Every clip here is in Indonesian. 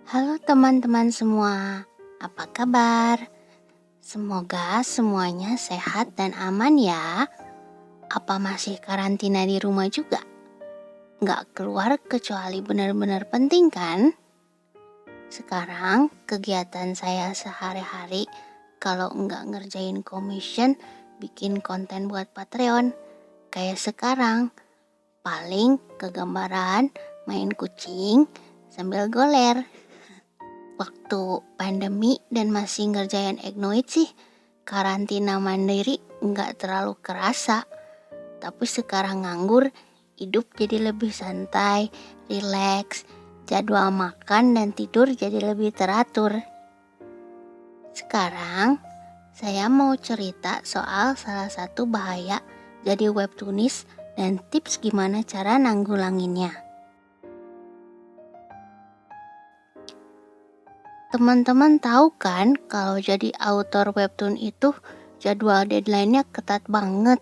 Halo teman-teman semua, apa kabar? Semoga semuanya sehat dan aman ya. Apa masih karantina di rumah juga? Nggak keluar kecuali benar-benar penting kan? Sekarang kegiatan saya sehari-hari kalau nggak ngerjain commission, bikin konten buat Patreon. Kayak sekarang, paling kegambaran main kucing sambil goler. Waktu pandemi dan masih ngerjain Egnoid sih, karantina mandiri nggak terlalu kerasa. Tapi sekarang nganggur, hidup jadi lebih santai, rileks, jadwal makan dan tidur jadi lebih teratur. Sekarang, saya mau cerita soal salah satu bahaya jadi webtoonis dan tips gimana cara nanggulanginnya. Teman-teman tahu kan kalau jadi autor webtoon itu jadwal deadline-nya ketat banget.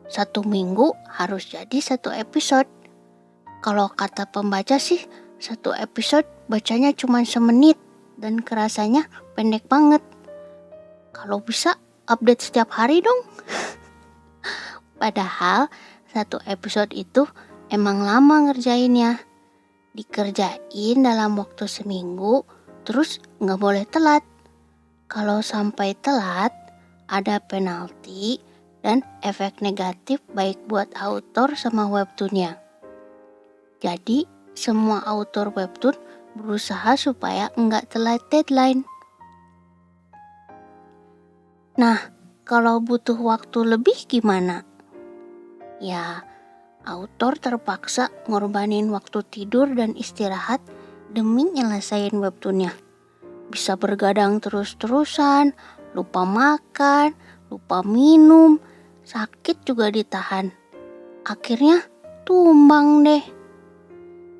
1 minggu harus jadi 1 episode. Kalau kata pembaca sih 1 episode bacanya cuma semenit dan kerasanya pendek banget. Kalau bisa update setiap hari dong. Padahal 1 episode itu emang lama ngerjainnya. Dikerjain dalam waktu seminggu, terus nggak boleh telat. Kalau sampai telat, ada penalti dan efek negatif baik buat autor sama webtoonnya. Jadi, semua autor webtoon berusaha supaya nggak telat deadline. Nah, kalau butuh waktu lebih gimana? Ya, autor terpaksa ngorbanin waktu tidur dan istirahat demi nyelesain webtoonnya. Bisa bergadang terus-terusan, lupa makan, lupa minum, sakit juga ditahan. Akhirnya tumbang deh.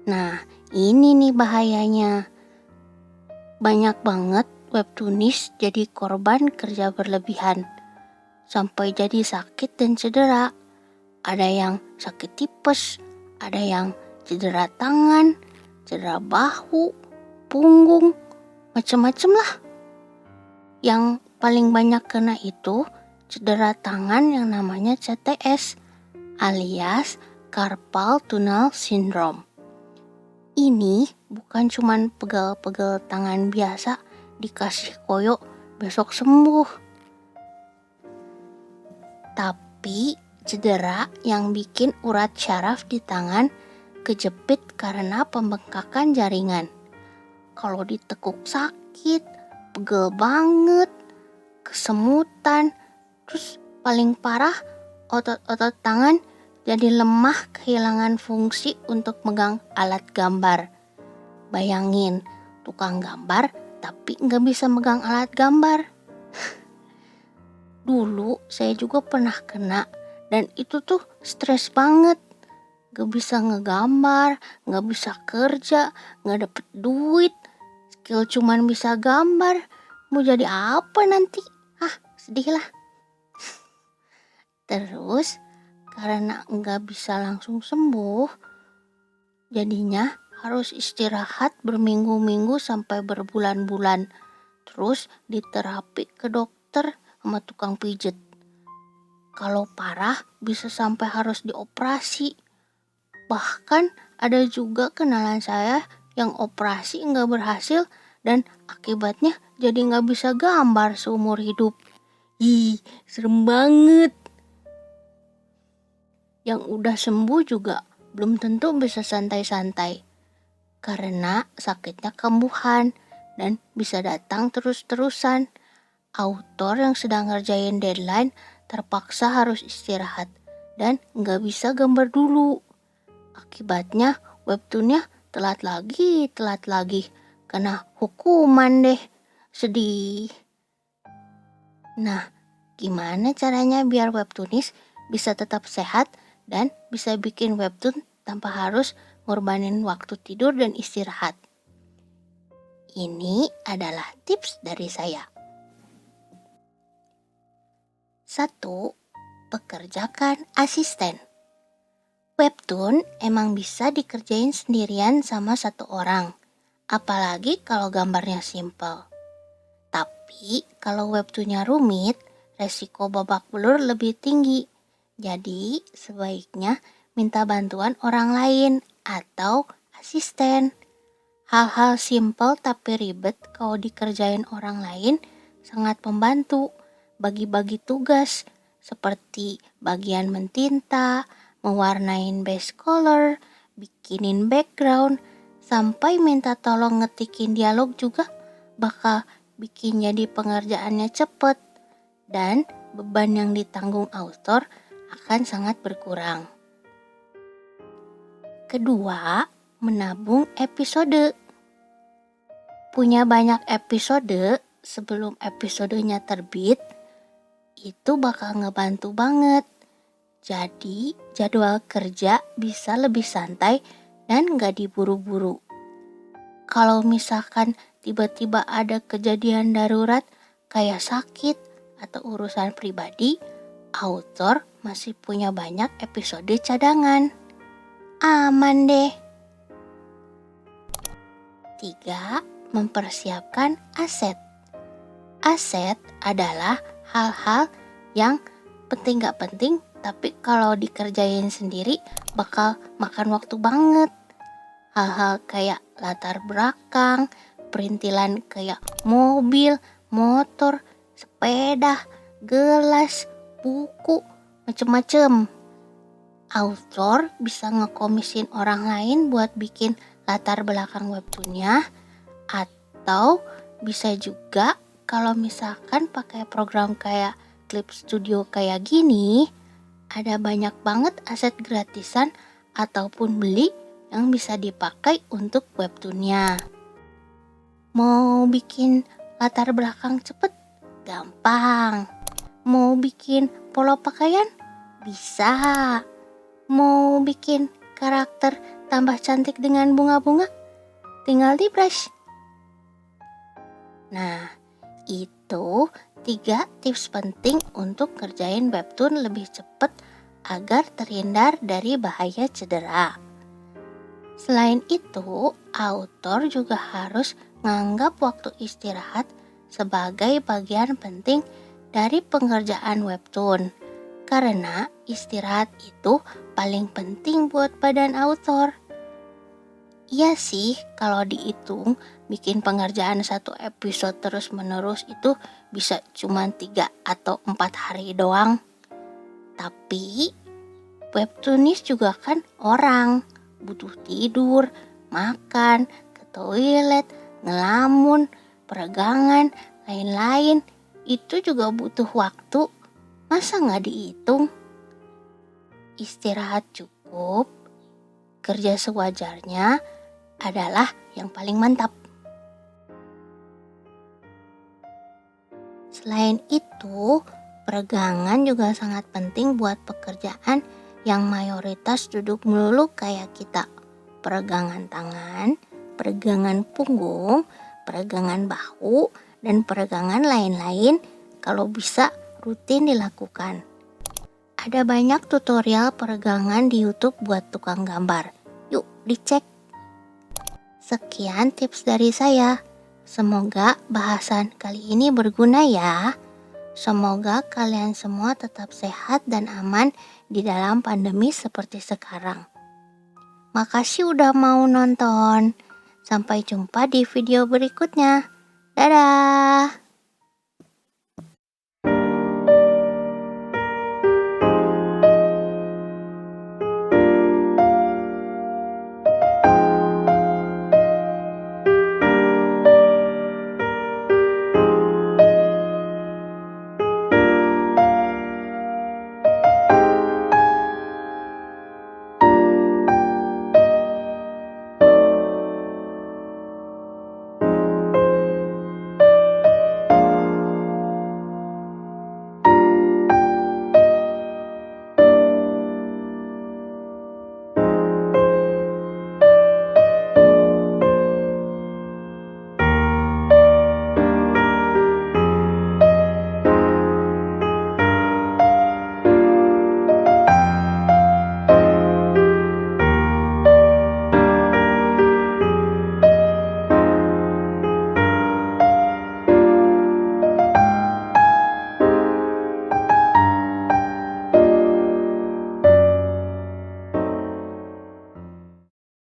Nah, ini nih bahayanya. Banyak banget webtoonis jadi korban kerja berlebihan. Sampai jadi sakit dan cedera. Ada yang sakit tipes, ada yang cedera tangan, cedera bahu, punggung, macem-macem lah. Yang paling banyak kena itu cedera tangan yang namanya CTS alias Carpal Tunnel Syndrome. Ini bukan cuman pegel-pegel tangan biasa dikasih koyo besok sembuh. Tapi cedera yang bikin urat syaraf di tangan kejepit karena pembengkakan jaringan. Kalau ditekuk sakit, pegel banget, kesemutan, terus paling parah otot-otot tangan jadi lemah, kehilangan fungsi untuk megang alat gambar. Bayangin, tukang gambar tapi nggak bisa megang alat gambar. Dulu saya juga pernah kena dan itu tuh stres banget. Gak bisa ngegambar, gak bisa kerja, gak dapet duit. Skill cuman bisa gambar. Mau jadi apa nanti? Sedih lah. Terus karena gak bisa langsung sembuh, jadinya harus istirahat berminggu-minggu sampai berbulan-bulan. Terus diterapi ke dokter sama tukang pijet. Kalau parah bisa sampai harus dioperasi. Bahkan ada juga kenalan saya yang operasi nggak berhasil dan akibatnya jadi nggak bisa gambar seumur hidup. Serem banget. Yang udah sembuh juga belum tentu bisa santai-santai. Karena sakitnya kambuhan dan bisa datang terus-terusan. Autor yang sedang ngerjain deadline terpaksa harus istirahat dan nggak bisa gambar dulu. Akibatnya webtoonnya telat lagi, kena hukuman deh. Sedih. Nah, gimana caranya biar webtoonis bisa tetap sehat dan bisa bikin webtoon tanpa harus ngorbanin waktu tidur dan istirahat? Ini adalah tips dari saya. 1. Pekerjakan asisten. Webtoon emang bisa dikerjain sendirian sama 1 orang apalagi kalau gambarnya simple. Tapi kalau webtoonnya rumit, resiko babak belur lebih tinggi. Jadi sebaiknya minta bantuan orang lain atau asisten. Hal-hal simple tapi ribet kalau dikerjain orang lain sangat membantu. Bagi-bagi tugas seperti bagian mentinta, mewarnain base color, bikinin background, sampai minta tolong ngetikin dialog juga bakal bikin jadi pengerjaannya cepet dan beban yang ditanggung author akan sangat berkurang. Kedua, menabung episode. Punya banyak episode sebelum episodenya terbit, itu bakal ngebantu banget. Jadi jadwal kerja bisa lebih santai dan gak diburu-buru. Kalau misalkan tiba-tiba ada kejadian darurat kayak sakit atau urusan pribadi, author masih punya banyak episode cadangan. Aman deh. 3. Mempersiapkan aset. Aset adalah hal-hal yang penting gak penting, tapi kalau dikerjain sendiri bakal makan waktu banget. Hal-hal kayak latar belakang, perintilan kayak mobil, motor, sepeda, gelas, buku, macem-macem. Author bisa ngekomisin orang lain buat bikin latar belakang webtoonnya, atau bisa juga kalau misalkan pakai program kayak Clip Studio kayak gini, ada banyak banget aset gratisan ataupun beli yang bisa dipakai untuk webtoonnya. Mau bikin latar belakang cepet? Gampang. Mau bikin pola pakaian? Bisa. Mau bikin karakter tambah cantik dengan bunga-bunga? Tinggal di brush. Nah, itu 3 tips penting untuk kerjain webtoon lebih cepat agar terhindar dari bahaya cedera. Selain itu, author juga harus menganggap waktu istirahat sebagai bagian penting dari pengerjaan webtoon. Karena istirahat itu paling penting buat badan author. Iya sih, kalau dihitung bikin pengerjaan satu episode terus-menerus itu bisa cuma 3 atau 4 hari doang. Tapi webtoonis juga kan orang, butuh tidur, makan, ke toilet, ngelamun, peregangan, lain-lain. Itu juga butuh waktu, masa nggak dihitung? Istirahat cukup, kerja sewajarnya adalah yang paling mantap. Selain itu, peregangan juga sangat penting buat pekerjaan yang mayoritas duduk melulu kayak kita. Peregangan tangan, peregangan punggung, peregangan bahu, dan peregangan lain-lain kalau bisa rutin dilakukan. Ada banyak tutorial peregangan di YouTube buat tukang gambar. Yuk dicek. Sekian tips dari saya. Semoga bahasan kali ini berguna ya. Semoga kalian semua tetap sehat dan aman di dalam pandemi seperti sekarang. Makasih udah mau nonton. Sampai jumpa di video berikutnya. Dadah!